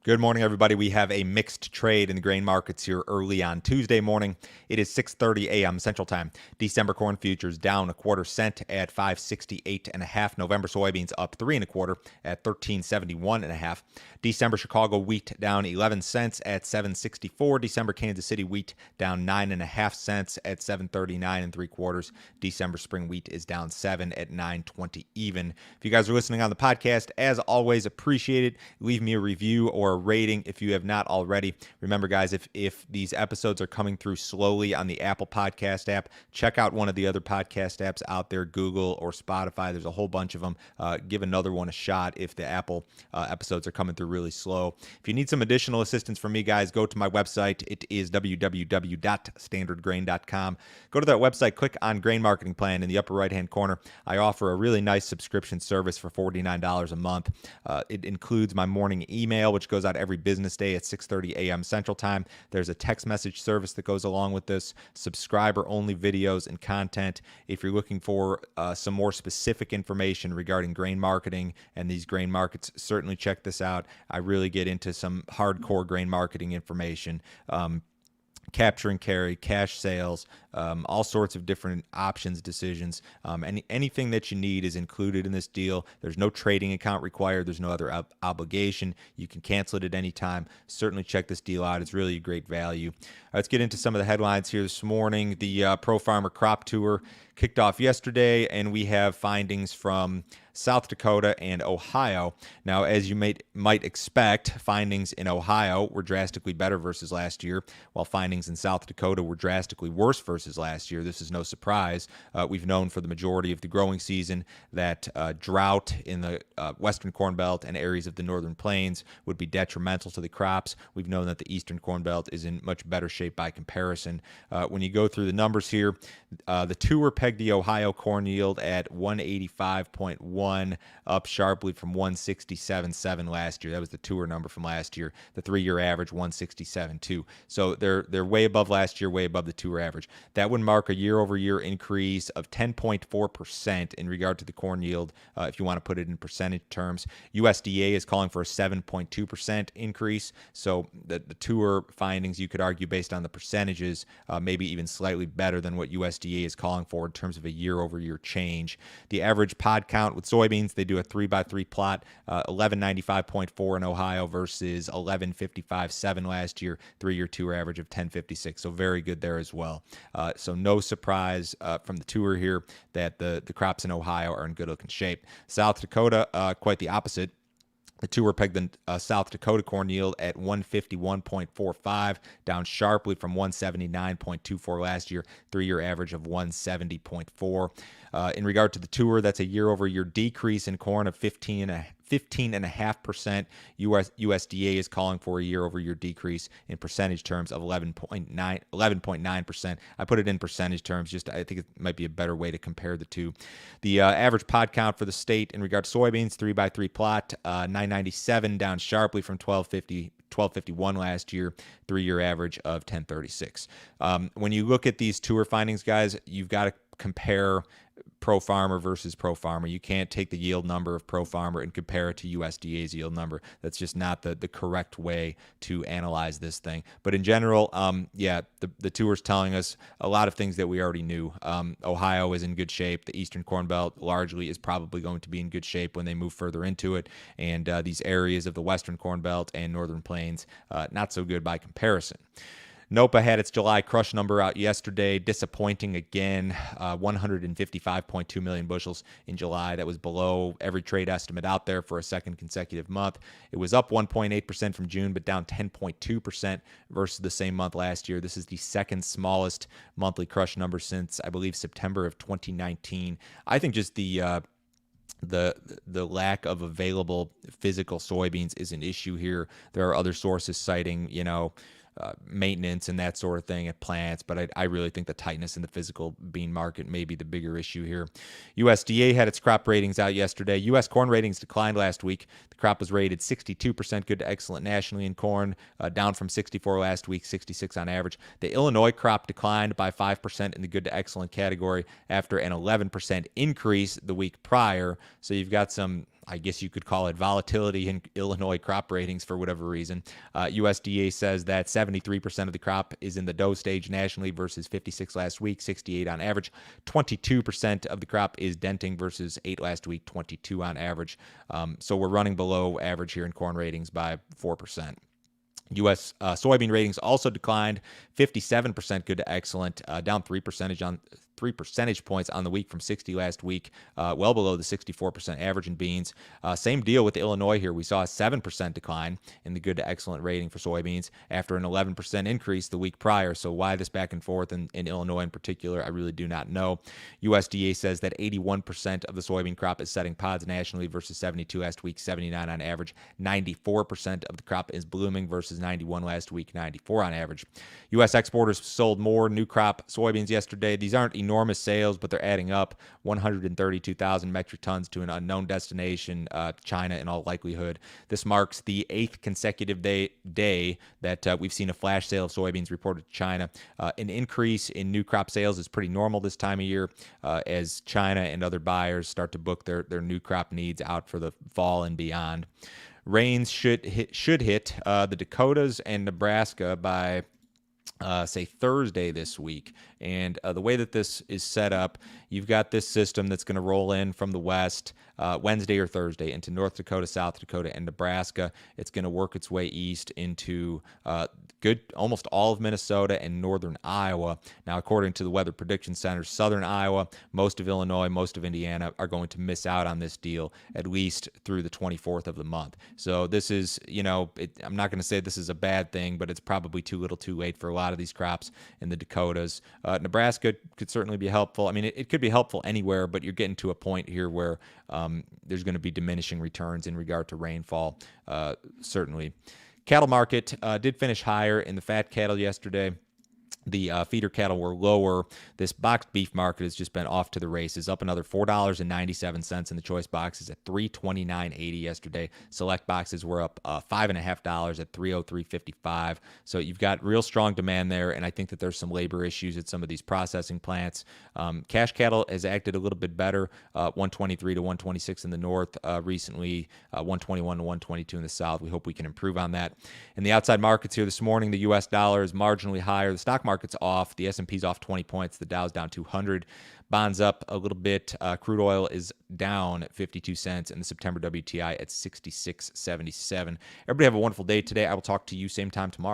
Good morning, everybody. We have a mixed trade in the grain markets here early on Tuesday morning. It is 6:30 a.m. Central Time. December corn futures down a quarter cent at 568 and a half. November soybeans up 3 and a quarter at 1371 and a half. December Chicago wheat down 11 cents at 764. December Kansas City wheat down 9 and a half cents at 739 and 3/4. December spring wheat is down 7 at 920 even. If you guys are listening on the podcast, as always, appreciate it. Leave me a review or a rating if you have not already. Remember, guys, if these episodes are coming through slowly on the Apple Podcast app, check out one of the other podcast apps out there, Google or Spotify. There's a whole bunch of them. Give another one a shot if the Apple episodes are coming through really slow. If you need some additional assistance from me, guys, go to my website. It is www.standardgrain.com. Go to that website, click on Grain Marketing Plan in the upper right-hand corner. I offer a really nice subscription service for $49 a month. It includes my morning email, which goes out every business day at 6:30 a.m. Central Time. There's a text message service that goes along with this, subscriber-only videos and content. If you're looking for some more specific information regarding grain marketing and these grain markets, certainly check this out. I really get into some hardcore grain marketing information. Capture and carry, cash sales, all sorts of different options, decisions. Anything that you need is included in this deal. There's no trading account required. There's no other obligation. You can cancel it at any time. Certainly check this deal out. It's really a great value. Let's get into some of the headlines here this morning. The Pro Farmer Crop Tour kicked off yesterday, and we have findings from South Dakota and Ohio. Now, as you might expect, findings in Ohio were drastically better versus last year, while findings in South Dakota were drastically worse versus last year. This is no surprise. We've known for the majority of the growing season that drought in the western Corn Belt and areas of the northern plains would be detrimental to the crops. We've known that the eastern Corn Belt is in much better shape by comparison. When you go through the numbers here, the tour pegged the Ohio corn yield at 185.1, up sharply from 167.7 last year. That was the tour number from last year. The 3-year average 167.2. So they're way above last year, way above the tour average. That would mark a year-over-year increase of 10.4% in regard to the corn yield, if you want to put it in percentage terms. USDA is calling for a 7.2% increase. So the tour findings, you could argue, based on the percentages, maybe even slightly better than what USDA is calling for in terms of a year-over-year change. The average pod count with soybeans, they do a 3x3 plot, 1195.4 in Ohio versus 1155.7 last year, 3-year tour average of 1056. So very good there as well. So no surprise from the tour here that the crops in Ohio are in good looking shape. South Dakota, quite the opposite. The tour pegged the South Dakota corn yield at 151.45, down sharply from 179.24 last year, 3-year average of 170.4. In regard to the tour, that's a year-over-year decrease in corn of 15.5%. USDA is calling for a year-over-year decrease in percentage terms of 11.9%. I put it in percentage terms, just I think it might be a better way to compare the two. The average pod count for the state in regard to soybeans, 3x3 plot, 997, down sharply from 1251 last year, 3-year average of 1036. When you look at these tour findings, guys, you've got to compare Pro Farmer versus Pro Farmer. You can't take the yield number of Pro Farmer and compare it to USDA's yield number. That's just not the correct way to analyze this thing. But in general, the tour's telling us a lot of things that we already knew. Ohio is in good shape. The Eastern Corn Belt largely is probably going to be in good shape when they move further into it. And these areas of the Western Corn Belt and Northern Plains, not so good by comparison. NOPA had its July crush number out yesterday. Disappointing again, 155.2 million bushels in July. That was below every trade estimate out there for a second consecutive month. It was up 1.8% from June, but down 10.2% versus the same month last year. This is the second smallest monthly crush number since, I believe, September of 2019. I think just the lack of available physical soybeans is an issue here. There are other sources citing, maintenance and that sort of thing at plants, but I really think the tightness in the physical bean market may be the bigger issue here. USDA had its crop ratings out yesterday. U.S. corn ratings declined last week. The crop was rated 62% good to excellent nationally in corn, down from 64 last week, 66 on average. The Illinois crop declined by 5% in the good to excellent category after an 11% increase the week prior. So you've got some I guess you could call it volatility in Illinois crop ratings for whatever reason. USDA says that 73% of the crop is in the dough stage nationally versus 56 last week, 68 on average. 22% of the crop is denting versus 8 last week, 22 on average. So we're running below average here in corn ratings by 4%. U.S. Soybean ratings also declined, 57% good to excellent, down 3 percentage points on the week from 60 last week, well below the 64% average in beans. Same deal with Illinois here. We saw a 7% decline in the good to excellent rating for soybeans after an 11% increase the week prior. So why this back and forth in Illinois in particular, I really do not know. USDA says that 81% of the soybean crop is setting pods nationally versus 72 last week, 79 on average. 94% of the crop is blooming versus 91 last week, 94 on average. U.S. exporters sold more new crop soybeans yesterday. These aren't enormous sales, but they're adding up. 132,000 metric tons to an unknown destination, China in all likelihood. This marks the 8th consecutive day that we've seen a flash sale of soybeans reported to China. An increase in new crop sales is pretty normal this time of year as China and other buyers start to book their new crop needs out for the fall and beyond. Rains should hit the Dakotas and Nebraska by say Thursday this week. And the way that this is set up, you've got this system that's going to roll in from the west Wednesday or Thursday into North Dakota, South Dakota, and Nebraska. It's going to work its way east into almost all of Minnesota and northern Iowa. Now, according to the Weather Prediction Center, southern Iowa, most of Illinois, most of Indiana are going to miss out on this deal at least through the 24th of the month. So this is, I'm not going to say this is a bad thing, but it's probably too little too late for a lot of these crops in the Dakotas. Nebraska could certainly be helpful. I mean, it could be helpful anywhere, but you're getting to a point here where there's going to be diminishing returns in regard to rainfall, certainly. Cattle market did finish higher in the fat cattle yesterday. The feeder cattle were lower. This boxed beef market has just been off to the races, up another $4.97 in the choice boxes at $329.80 yesterday. Select boxes were up $5.50 at $303.55. So you've got real strong demand there, and I think that there's some labor issues at some of these processing plants. Cash cattle has acted a little bit better, 123 to 126 in the north recently, 121 to 122 in the south. We hope we can improve on that. In the outside markets here this morning, the U.S. dollar is marginally higher. The stock market's off. The S&P's off 20 points. The Dow's down 200. Bonds up a little bit. Crude oil is down 52 cents, and the September WTI at 66.77. Everybody have a wonderful day today. I will talk to you same time tomorrow.